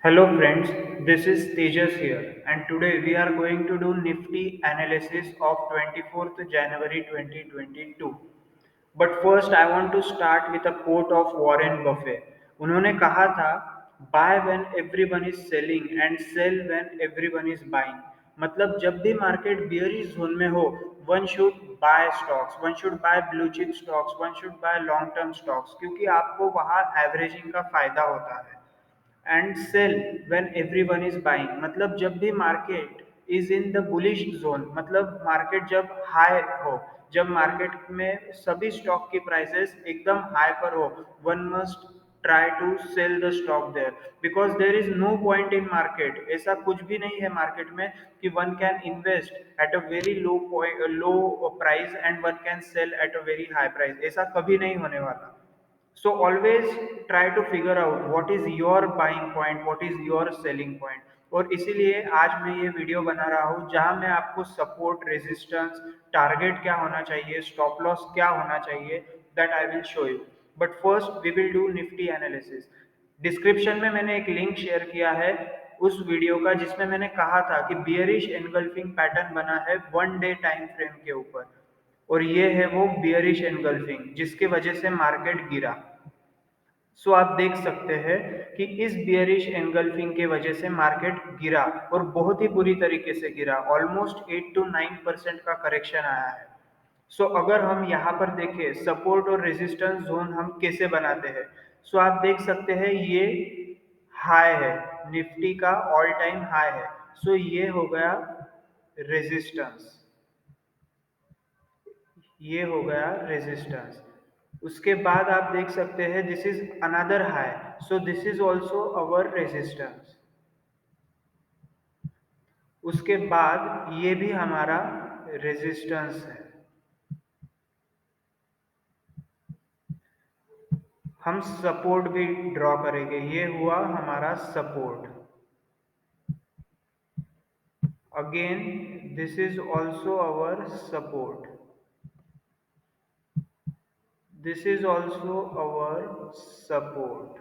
Hello friends, this is Tejas here and today we are going to do Nifty analysis of 24th January 2022. But first I want to start with a quote of Warren Buffett. उन्होंने कहा था buy when everyone is selling and sell when everyone is buying. मतलब जब भी market bearish zone में हो one should buy stocks, one should buy blue chip stocks, one should buy long term stocks क्योंकि आपको वहाँ एवरेजिंग का फायदा होता है and sell when everyone is buying मतलब जब भी market is in the bullish zone मतलब मार्केट जब हाई हो, जब मार्केट में सभी स्टॉक की प्राइसेस एकदम हाई पर हो, one must try to sell the stock there because there is no point in market. ऐसा कुछ भी नहीं है मार्केट में कि one can invest at a very low price and one can sell at a very high price. ऐसा कभी नहीं होने वाला। So always try to figure out what is your buying point, what is your selling point। और इसीलिए आज मैं ये वीडियो बना रहा हूँ जहाँ मैं आपको सपोर्ट, रेजिस्टेंस, टारगेट क्या होना चाहिए, स्टॉप लॉस क्या होना चाहिए, that I will show you. But first we will do Nifty analysis. Description में मैंने एक लिंक शेयर किया है उस वीडियो का जिसमें मैंने कहा था कि बियरिश एनगल्फिंग पैटर्न बना है वन डे टाइम फ्रेम के ऊपर, और ये है वो बियरिश एनगल्फिंग जिसकी वजह से मार्केट गिरा। सो आप देख सकते हैं कि इस बियरिश एनगल्फिंग के वजह से मार्केट गिरा और बहुत ही बुरी तरीके से गिरा। ऑलमोस्ट 8 to 9% का करेक्शन आया है। सो अगर हम यहाँ पर देखें सपोर्ट और रेजिस्टेंस जोन हम कैसे बनाते हैं, सो आप देख सकते हैं ये हाई है, निफ्टी का ऑल टाइम हाई है। सो ये हो गया रेजिस्टेंस, ये हो गया रेजिस्टेंस। उसके बाद आप देख सकते हैं this is another high, so this is also our resistance. उसके बाद ये भी हमारा रेजिस्टेंस है। हम सपोर्ट भी ड्रॉ करेंगे, ये हुआ हमारा support. Again this is also our support, this is also our support,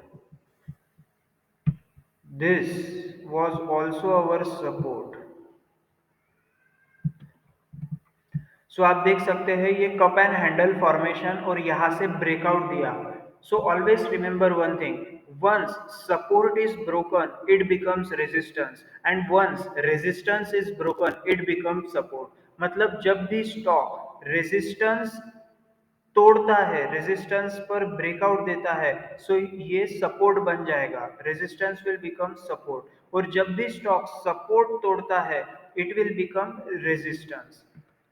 this was also our support। सो आप देख सकते हैं ये कप एंड हैंडल फॉर्मेशन और यहां से ब्रेकआउट दिया। So always remember one thing, once support is broken it becomes resistance and once resistance is broken it becomes support. मतलब जब भी स्टॉक रेजिस्टेंस तोड़ता है, रेजिस्टेंस पर ब्रेकआउट देता है, सो ये सपोर्ट बन जाएगा, रेजिस्टेंस विल बिकम सपोर्ट। और जब भी स्टॉक सपोर्ट तोड़ता है इट विल बिकम रेजिस्टेंस।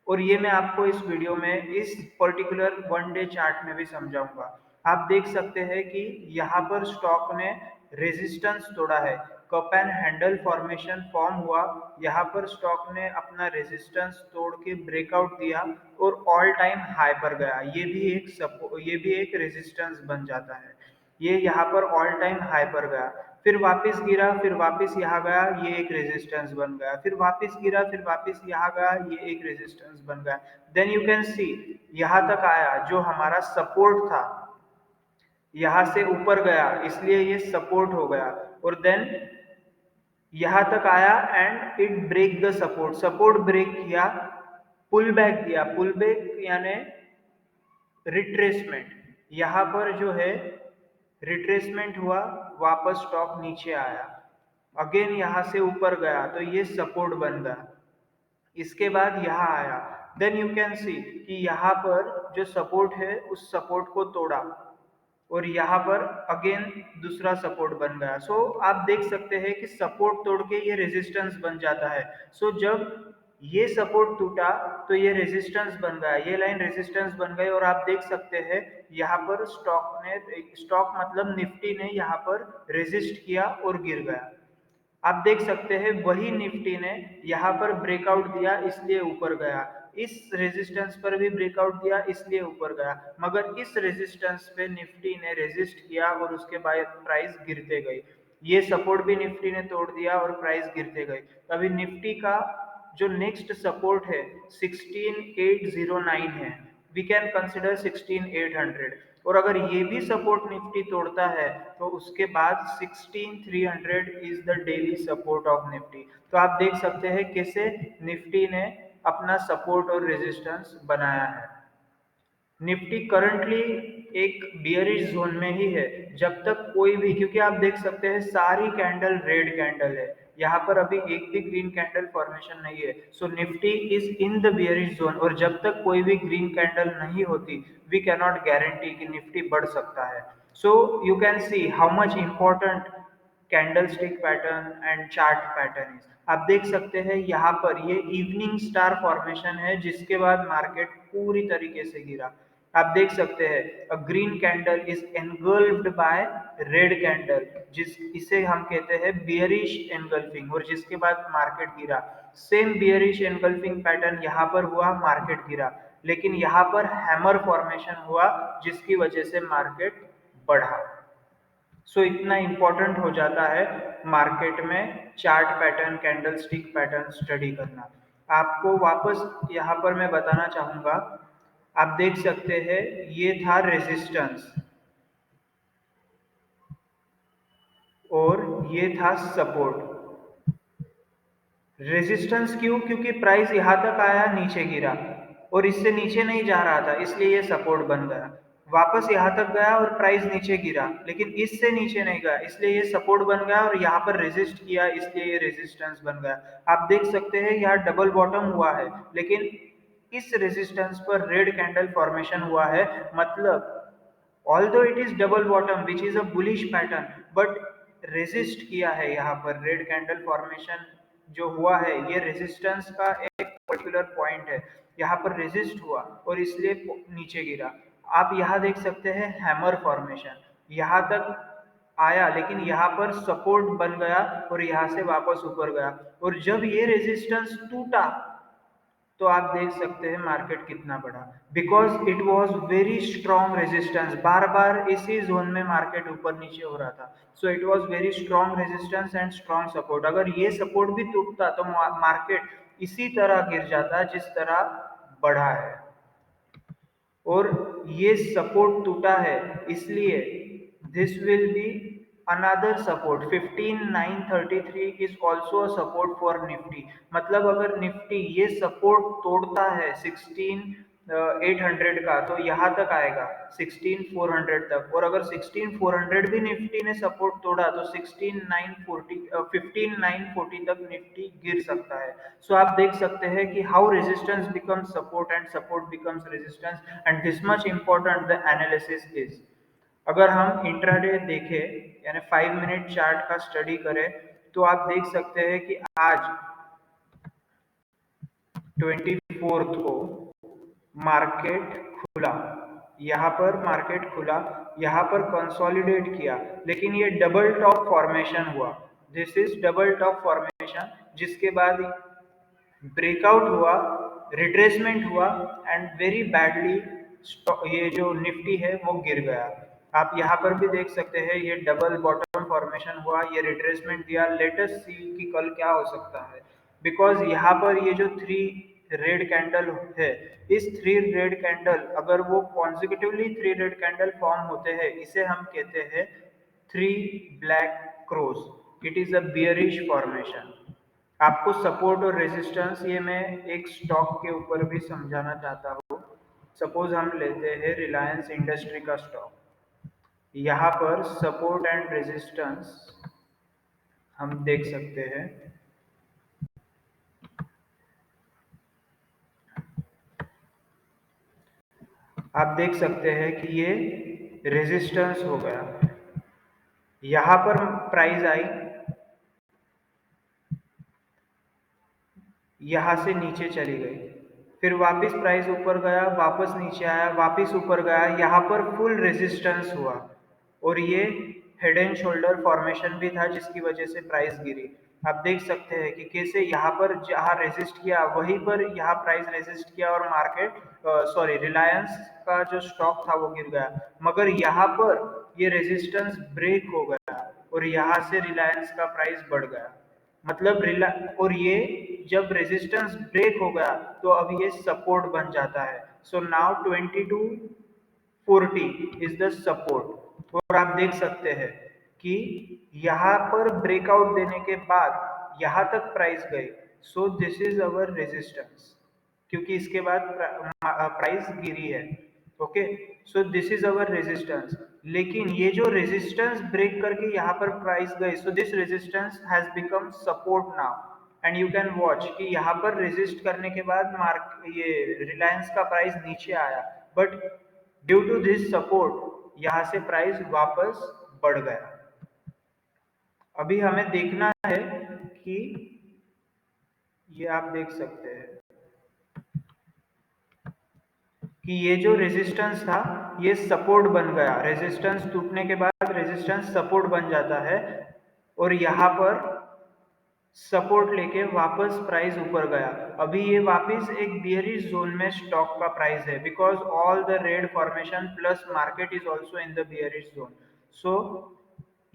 और ये मैं आपको इस वीडियो में इस पर्टिकुलर वन डे चार्ट में भी समझाऊंगा। आप देख सकते हैं कि यहाँ पर स्टॉक ने रेजिस्टेंस तोड़ा है, cup and handle formation form हुआ, यहाँ पर स्टॉक ने अपना रेजिस्टेंस तोड़ के ब्रेकआउट दिया और ऑल टाइम हाई पर गया। ये भी एक रेजिस्टेंस बन जाता है। ये यहाँ पर ऑल टाइम हाई पर गया, फिर वापस गिरा, फिर वापस यहाँ गया, ये एक रेजिस्टेंस बन गया, फिर वापस गिरा, फिर वापस यहाँ गया, ये एक रेजिस्टेंस बन गया। देन यू कैन सी यहाँ तक आया जो हमारा सपोर्ट था, यहाँ से ऊपर गया इसलिए ये सपोर्ट हो गया। और देन यहाँ तक आया and it break the support, support break किया, पुल बैक दिया, पुल बैक यानी रिट्रेसमेंट। यहाँ पर जो है रिट्रेसमेंट हुआ, वापस स्टॉक नीचे आया, अगेन यहाँ से ऊपर गया तो ये सपोर्ट बन गया। इसके बाद यहाँ आया, देन यू कैन सी कि यहाँ पर जो सपोर्ट है उस सपोर्ट को तोड़ा और यहाँ पर अगेन दूसरा सपोर्ट बन गया। सो आप देख सकते हैं कि सपोर्ट तोड़ के ये रेजिस्टेंस बन जाता है। सो जब ये सपोर्ट टूटा तो ये रेजिस्टेंस बन गया, ये लाइन रेजिस्टेंस बन गई। और आप देख सकते हैं यहाँ पर स्टॉक मतलब निफ्टी ने यहाँ पर रेजिस्ट किया और गिर गया। आप देख सकते हैं वही निफ्टी ने यहाँ पर ब्रेकआउट दिया इसलिए ऊपर गया, इस रेजिस्टेंस पर भी ब्रेकआउट दिया इसलिए ऊपर गया, मगर इस रेजिस्टेंस पे निफ्टी ने रेजिस्ट किया और उसके बाद प्राइस गिरते गई। ये सपोर्ट भी निफ्टी ने तोड़ दिया और प्राइस गिरते गई। तो अभी निफ्टी का जो नेक्स्ट सपोर्ट है 16809 है, वी कैन कंसिडर 16800। और अगर ये भी सपोर्ट निफ्टी तोड़ता है तो उसके बाद 16300 is the daily support of Nifty. तो आप देख सकते हैं कैसे निफ्टी ने अपना सपोर्ट और रेजिस्टेंस बनाया है। निफ्टी करंटली एक बियरिश जोन में ही है। जब तक कोई भी, क्योंकि आप देख सकते हैं सारी कैंडल रेड कैंडल है, यहाँ पर अभी एक भी ग्रीन कैंडल फॉर्मेशन नहीं है। So Nifty is in the bearish zone, और जब तक कोई भी ग्रीन कैंडल नहीं होती वी कैन नॉट गारंटी कि निफ्टी बढ़ सकता है। So you can see how much important candle stick pattern and chart pattern is. आप देख सकते हैं यहाँ पर ये इवनिंग स्टार फॉर्मेशन है जिसके बाद मार्केट पूरी तरीके से गिरा। आप देख सकते हैं a green candle is engulfed by red candle, जिस इसे हम कहते हैं बियरिश एनगल्फिंग, और जिसके बाद मार्केट गिरा। सेम बियरिश एनगल्फिंग पैटर्न यहाँ पर हुआ, मार्केट गिरा, लेकिन यहाँ पर हैमर फॉर्मेशन हुआ जिसकी वजह से मार्केट बढ़ा। सो इतना इंपॉर्टेंट हो जाता है मार्केट में chart pattern, candle stick pattern study करना। आपको वापस यहाँ पर मैं बताना चाहूंगा, आप देख सकते हैं ये था रेजिस्टेंस और ये था सपोर्ट। रेजिस्टेंस क्यों? क्योंकि प्राइस यहां तक आया, नीचे गिरा और इससे नीचे नहीं जा रहा था, इसलिए ये सपोर्ट बन गया। वापस यहां तक गया और प्राइस नीचे गिरा, लेकिन इससे नीचे नहीं गया, इसलिए ये सपोर्ट बन गया, और यहाँ पर रेजिस्ट किया इसलिए ये रेजिस्टेंस बन गया। आप देख सकते हैं यहाँ डबल बॉटम हुआ है, लेकिन इस रेजिस्टेंस पर रेड कैंडल फॉर्मेशन हुआ है। मतलब although it is double bottom which is a bullish pattern, but resist किया है यहाँ पर। रेड कैंडल फॉर्मेशन जो हुआ है ये रेजिस्टेंस का एक पर्टिकुलर पॉइंट है, यहाँ पर रेजिस्ट हुआ और इसलिए नीचे गिरा। आप यहाँ देख सकते हैं हैमर फॉर्मेशन, यहाँ तक आया लेकिन यहाँ पर सपोर्ट बन गया और यहाँ से वापस ऊपर गया, और जब ये रेजिस्टेंस टूटा तो आप देख सकते हैं मार्केट कितना बढ़ा, because it was very strong resistance. बार बार इसी जोन में मार्केट ऊपर नीचे हो रहा था। So it was very strong resistance and strong support. अगर ये सपोर्ट भी टूटता तो मार्केट इसी तरह गिर जाता जिस तरह बढ़ा है, और ये सपोर्ट टूटा है, इसलिए this will be another support. 15933 is also a support for Nifty. मतलब अगर निफ्टी ये सपोर्ट तोड़ता है 16800 का तो यहाँ तक आएगा 16400 तक, और अगर 16400 भी निफ्टी ने सपोर्ट तोड़ा तो 15940 तक निफ्टी गिर सकता है। सो आप देख सकते हैं कि how resistance becomes support and support becomes resistance, and this much important the analysis is. अगर हम इंट्राडे देखें यानी 5 मिनट चार्ट का स्टडी करें तो आप देख सकते हैं कि आज 24 को मार्केट खुला, यहाँ पर मार्केट खुला, यहाँ पर कंसोलिडेट किया, लेकिन ये डबल टॉप फॉर्मेशन हुआ। This is double top formation, जिसके बाद ब्रेकआउट हुआ, रिट्रेसमेंट हुआ, एंड वेरी बैडली ये जो निफ्टी है वो गिर गया। आप यहाँ पर भी देख सकते हैं ये डबल बॉटम फॉर्मेशन हुआ, ये रिट्रेसमेंट दिया। लेटेस्ट सी कि कल क्या हो सकता है, बिकॉज यहाँ पर ये जो थ्री रेड कैंडल है, इस थ्री रेड कैंडल अगर वो consecutively three red candle form होते हैं, इसे हम कहते हैं three black cross. It is a bearish formation. आपको सपोर्ट और रेजिस्टेंस ये मैं एक स्टॉक के ऊपर भी समझाना चाहता हूँ। सपोज हम लेते हैं रिलायंस इंडस्ट्री का स्टॉक, यहाँ पर सपोर्ट एंड रेजिस्टेंस हम देख सकते हैं। आप देख सकते हैं कि ये रेजिस्टेंस हो गया, यहाँ पर प्राइस आई, यहाँ से नीचे चली गई, फिर वापस प्राइस ऊपर गया, वापस नीचे आया, वापस ऊपर गया, यहाँ पर फुल रेजिस्टेंस हुआ, और ये हेड एंड शोल्डर फॉर्मेशन भी था जिसकी वजह से प्राइस गिरी। आप देख सकते हैं कि कैसे यहाँ पर जहाँ रेजिस्ट किया वहीं पर यहाँ प्राइस रेजिस्ट किया और मार्केट सॉरी रिलायंस का जो स्टॉक था वो गिर गया। मगर यहाँ पर ये रेजिस्टेंस ब्रेक हो गया और यहाँ से रिलायंस का प्राइस बढ़ गया। मतलब रिला और ये जब रेजिस्टेंस ब्रेक हो गया तो अब ये सपोर्ट बन जाता है। So now 22 40 is the support. और आप देख सकते हैं कि यहाँ पर ब्रेकआउट देने के बाद यहाँ तक प्राइस गई, so this is our resistance, क्योंकि इसके बाद प्राइस गिरी है। Okay, so this is our resistance. लेकिन ये जो रेजिस्टेंस ब्रेक करके यहाँ पर प्राइस गई, so this resistance has become support now. And you can watch कि यहाँ पर रेजिस्ट करने के बाद मार्क ये रिलायंस का प्राइस नीचे आया, but due to this support यहाँ से प्राइस वापस बढ़ गया। अभी हमें देखना है कि ये आप देख सकते हैं कि ये जो रेजिस्टेंस था ये सपोर्ट बन गया। रेजिस्टेंस टूटने के बाद रेजिस्टेंस सपोर्ट बन जाता है, और यहाँ पर सपोर्ट लेके वापस प्राइस ऊपर गया। अभी ये वापस एक बियरिश जोन में स्टॉक का प्राइस है, because all the red formation plus market is also in the bearish zone. सो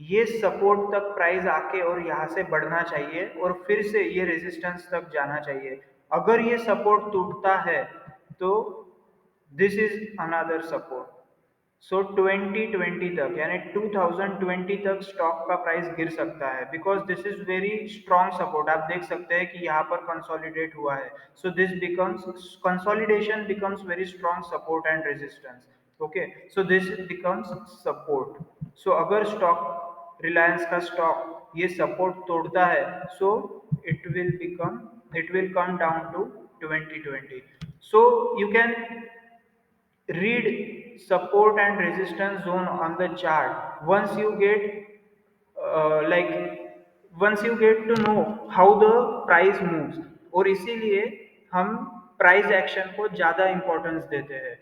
ये सपोर्ट तक प्राइस आके और यहाँ से बढ़ना चाहिए और फिर से ये रेजिस्टेंस तक जाना चाहिए। अगर ये सपोर्ट टूटता है तो दिस इज अनदर सपोर्ट। सो 2020 तक यानी 2020 तक स्टॉक का प्राइस गिर सकता है, because this is very strong support. आप देख सकते हैं कि यहाँ पर कंसोलिडेट हुआ है, so this becomes consolidation becomes very strong support and resistance. Okay, so this becomes support. So अगर स्टॉक रिलायंस का स्टॉक ये सपोर्ट तोड़ता है, so it will become it will come down to 2020। so you can read support and resistance zone on the chart. Once you get like once you get to know how the price moves, और इसीलिए हम price action को ज़्यादा importance देते हैं।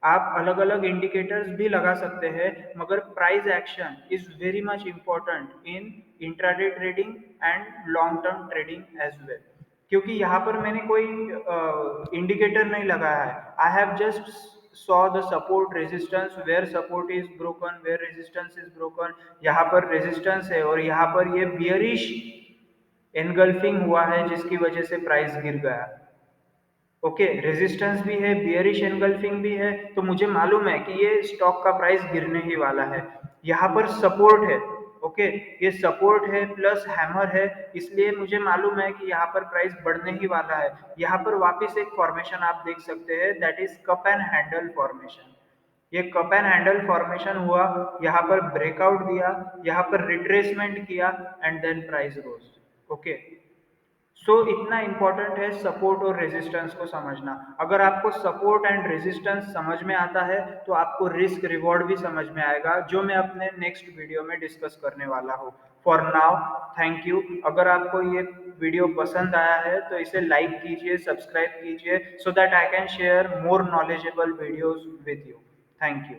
आप अलग अलग इंडिकेटर्स भी लगा सकते हैं, मगर price action is very much important in intraday trading and long term trading as well. क्योंकि यहाँ पर मैंने कोई इंडिकेटर नहीं लगाया है। I have just saw the support resistance, where support is broken, where resistance is broken। यहाँ पर रेजिस्टेंस है और यहाँ पर ये बियरिश एनगल्फिंग हुआ है जिसकी वजह से प्राइस गिर गया। ओके, रेजिस्टेंस भी है, बियरिश एनगल्फिंग भी है, तो मुझे मालूम है कि ये स्टॉक का प्राइस गिरने ही वाला है। यहाँ पर सपोर्ट है। ओके, ये सपोर्ट है प्लस हैमर है, इसलिए मुझे मालूम है कि यहाँ पर प्राइस बढ़ने ही वाला है। यहाँ पर वापस एक फॉर्मेशन आप देख सकते हैं, that is cup and handle formation. ये कप एंड हैंडल फॉर्मेशन हुआ, यहाँ पर ब्रेकआउट दिया, यहाँ पर रिट्रेसमेंट किया and then price rose. Okay, so इतना इंपॉर्टेंट है सपोर्ट और रेजिस्टेंस को समझना। अगर आपको सपोर्ट एंड रेजिस्टेंस समझ में आता है तो आपको रिस्क रिवॉर्ड भी समझ में आएगा, जो मैं अपने नेक्स्ट वीडियो में डिस्कस करने वाला हूँ। For now thank you. अगर आपको ये वीडियो पसंद आया है तो इसे लाइक कीजिए, सब्सक्राइब कीजिए, so that I can share more knowledgeable videos with you. Thank you.